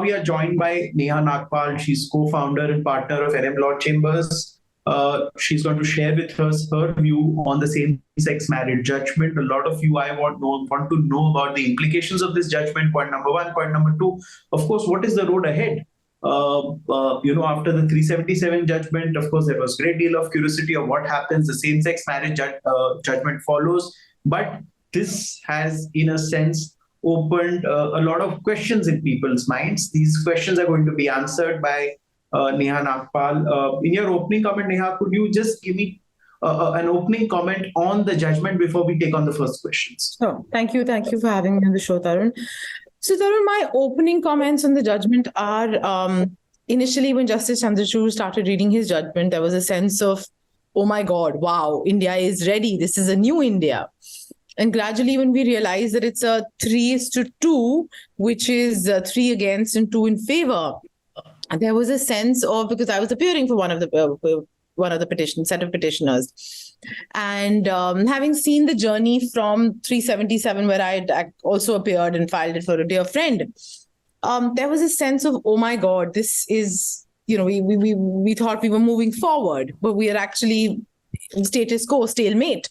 we are joined by Neha Nagpal. She's co-founder and partner of NM Law Chambers. She's going to share with us her view on the same-sex marriage judgment. A lot of you, I want to know about the implications of this judgment. Point number one. Point number two, of course, what is the road ahead? After the 377 judgment, of course, there was a great deal of curiosity of what happens. The same-sex marriage judgment follows. But this has, in a sense, opened a lot of questions in people's minds. These questions are going to be answered by Neha Nagpal. In your opening comment, Neha, could you just give me an opening comment on the judgment before we take on the first questions? Oh, thank you. Thank you for having me on the show, Tarun. So, Tarun, my opening comments on the judgment are, initially when Justice Chandrachud started reading his judgment, there was a sense of, oh my God, wow, India is ready. This is a new India. And gradually, when we realize that it's a 3:2, which is 3 against and 2 in favor, there was a sense of, because I was appearing for one of the set of petitioners, and having seen the journey from 377, where I also appeared and filed it for a dear friend, there was a sense of, oh my God, this is, we thought we were moving forward, but we are actually status quo, stalemate.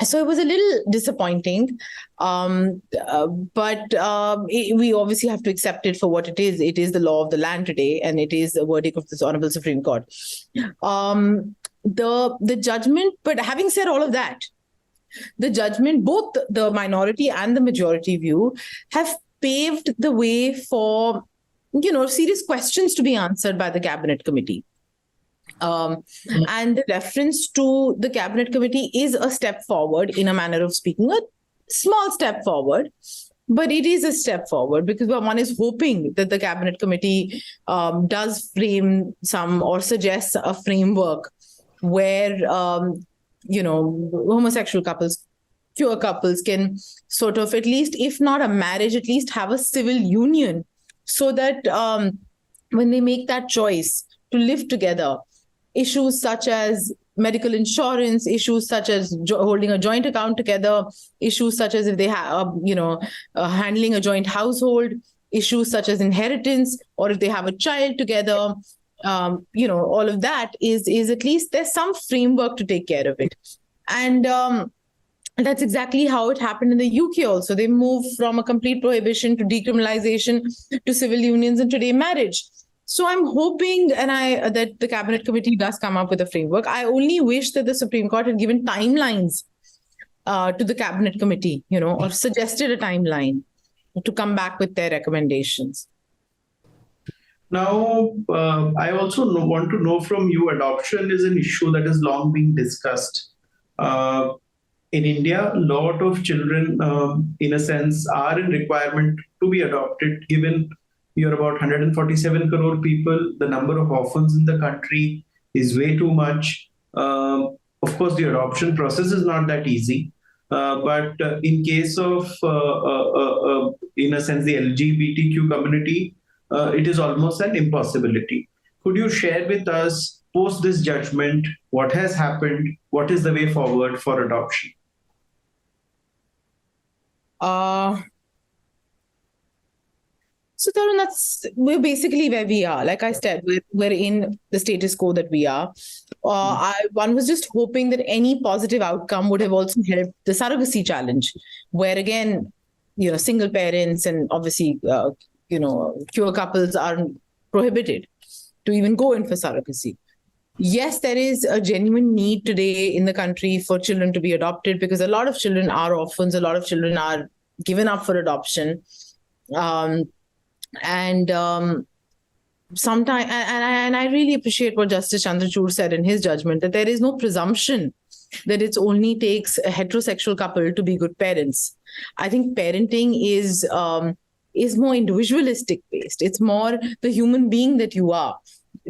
So it was a little disappointing, but we obviously have to accept it for what it is. It is the law of the land today, and it is the verdict of this Honorable Supreme Court. The judgment, but having said all of that, the judgment, both the minority and the majority view, have paved the way for, serious questions to be answered by the Cabinet Committee. And the reference to the Cabinet Committee is a step forward, in a manner of speaking, a small step forward, but it is a step forward, because one is hoping that the Cabinet Committee does frame or suggests a framework where, homosexual couples, queer couples can sort of, at least, if not a marriage, at least have a civil union, so that when they make that choice to live together, issues such as medical insurance, issues such as holding a joint account together, issues such as if they have, handling a joint household, issues such as inheritance, or if they have a child together, all of that is at least there's some framework to take care of it. And that's exactly how it happened in the UK also. They moved from a complete prohibition to decriminalization to civil unions, and today marriage. So I'm hoping that the Cabinet Committee does come up with a framework. I only wish that the Supreme Court had given timelines to the Cabinet Committee, or suggested a timeline to come back with their recommendations. Now, I also want to know from you, adoption is an issue that has long been discussed. In India, a lot of children, in a sense, are in requirement to be adopted, given you're about 147 crore people. The number of orphans in the country is way too much. Of course, the adoption process is not that easy. But in case of, in a sense, the LGBTQ community, it is almost an impossibility. Could you share with us, post this judgment, what has happened? What is the way forward for adoption? So, Tarun, we're basically where we are. Like I said, we're in the status quo that we are. One was just hoping that any positive outcome would have also helped the surrogacy challenge, where again, single parents and obviously, queer couples are prohibited to even go in for surrogacy. Yes, there is a genuine need today in the country for children to be adopted, because a lot of children are orphans, a lot of children are given up for adoption. Sometimes, and I really appreciate what Justice Chandrachud said in his judgment, that there is no presumption that it only takes a heterosexual couple to be good parents. I think parenting is more individualistic based. It's more the human being that you are.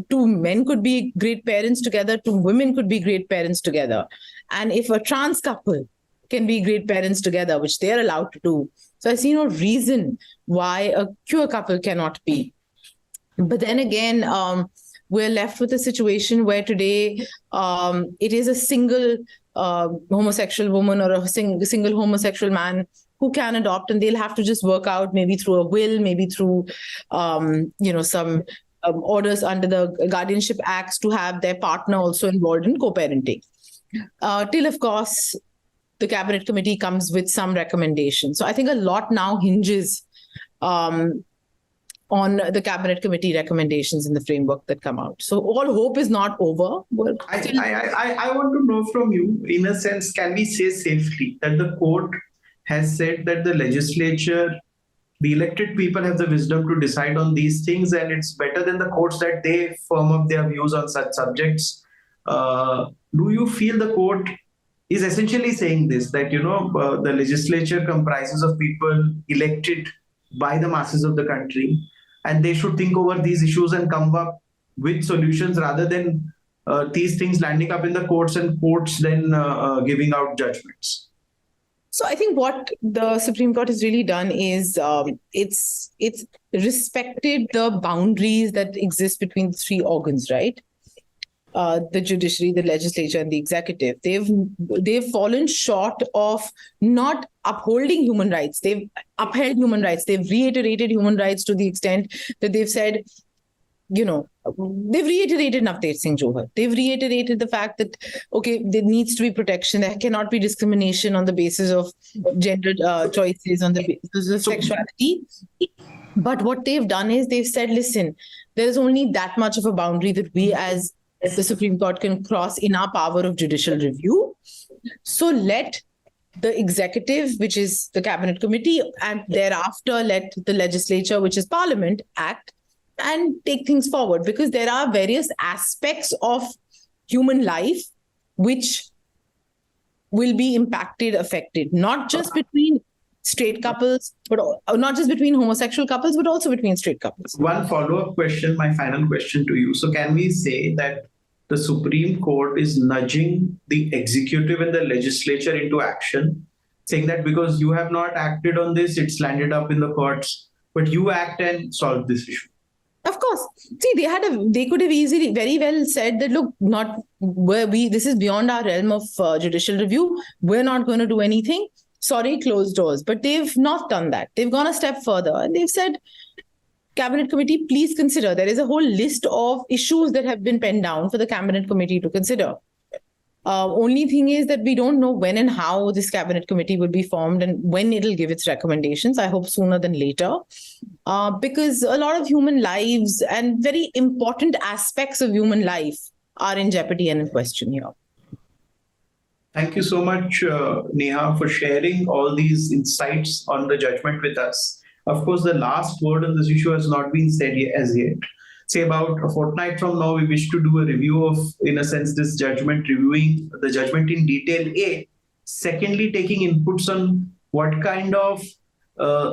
Two men could be great parents together, two women could be great parents together. And if a trans couple can be great parents together, which they are allowed to do, so I see no reason why a queer couple cannot be. But then again, we're left with a situation where today it is a single homosexual woman or a single homosexual man who can adopt, and they'll have to just work out maybe through a will, maybe through, some orders under the Guardianship Acts to have their partner also involved in co-parenting. Till, of course, the Cabinet Committee comes with some recommendations. So I think a lot now hinges on the Cabinet Committee recommendations in the framework that come out. So all hope is not over. I want to know from you, in a sense, can we say safely that the court has said that the legislature, the elected people have the wisdom to decide on these things, and it's better than the courts that they firm up their views on such subjects? Do you feel the court is essentially saying this, that, the legislature comprises of people elected by the masses of the country, and they should think over these issues and come up with solutions rather than these things landing up in the courts and courts then giving out judgments? So I think what the Supreme Court has really done is it's respected the boundaries that exist between the three organs, right? The judiciary, the legislature, and the executive. They've fallen short of not upholding human rights. They've upheld human rights. They've reiterated human rights to the extent that they've said, they've reiterated Navtej Singh Johar. They've reiterated the fact that, okay, there needs to be protection. There cannot be discrimination on the basis of gender choices, on the basis of sexuality. But what they've done is they've said, listen, there's only that much of a boundary that we as the Supreme Court can cross in our power of judicial review. So let the executive, which is the Cabinet Committee, and thereafter let the legislature, which is Parliament, act and take things forward, because there are various aspects of human life which will be impacted, affected, not just between straight couples, but not just between homosexual couples, but also between straight couples. One follow-up question, my final question to you. So can we say that the Supreme Court is nudging the executive and the legislature into action, saying that because you have not acted on this, it's landed up in the courts, but you act and solve this issue? Of course. See, they could have easily, very well said that, look, this is beyond our realm of judicial review. We're not going to do anything. Sorry, closed doors. But they've not done that. They've gone a step further and they've said, Cabinet Committee, please consider. There is a whole list of issues that have been penned down for the Cabinet Committee to consider. Only thing is that we don't know when and how this Cabinet Committee will be formed and when it'll give its recommendations. I hope sooner than later, because a lot of human lives and very important aspects of human life are in jeopardy and in question here. Thank you so much, Neha, for sharing all these insights on the judgment with us. Of course, the last word on this issue has not been said as yet. Say about a fortnight from now, we wish to do a review of, in a sense, this judgment, reviewing the judgment in detail. A. Secondly, taking inputs on what kind of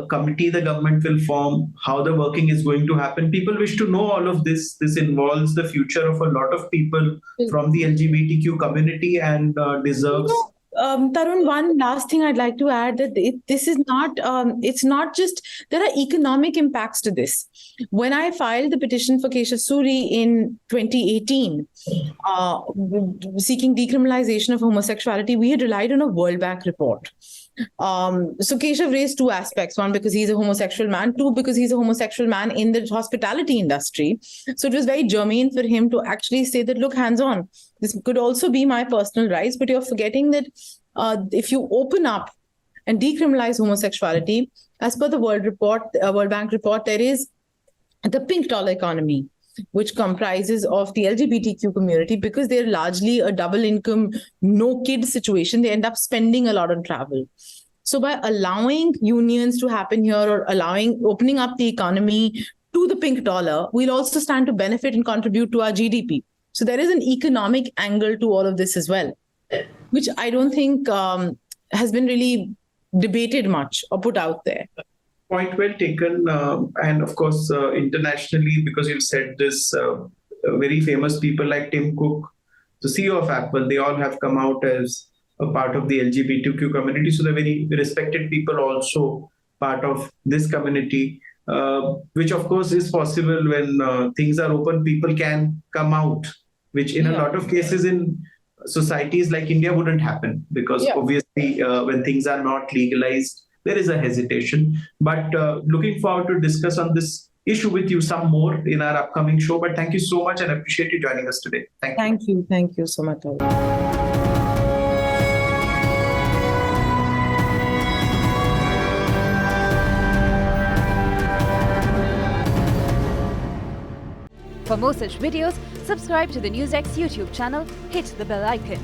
committee the government will form, how the working is going to happen. People wish to know all of this. This involves the future of a lot of people from the LGBTQ community and deserves... Tarun, one last thing I'd like to add, that this is not, it's not just, there are economic impacts to this. When I filed the petition for Keshav Suri in 2018, seeking decriminalization of homosexuality, we had relied on a World Bank report. So Keshav raised two aspects. One, because he's a homosexual man. Two, because he's a homosexual man in the hospitality industry. So it was very germane for him to actually say that, look, hands on, this could also be my personal rights, but you're forgetting that if you open up and decriminalize homosexuality, as per the World Bank report, there is the pink dollar economy, which comprises of the LGBTQ community, because they're largely a double income, no kid situation. They end up spending a lot on travel. So by allowing unions to happen here, or opening up the economy to the pink dollar, we'll also stand to benefit and contribute to our GDP. So there is an economic angle to all of this as well, which I don't think has been really debated much or put out there. Point well taken. And of course, internationally, because you've said this, very famous people like Tim Cook, the CEO of Apple, they all have come out as a part of the LGBTQ community. So they're very respected people, also part of this community, which of course is possible when things are open, people can come out, which in a lot of cases in societies like India wouldn't happen, because obviously when things are not legalized, there is a hesitation. But looking forward to discuss on this issue with you some more in our upcoming show. But thank you so much and appreciate you joining us today. Thank you. Thank you so much. For more such videos, subscribe to the NewsX YouTube channel, hit the bell icon.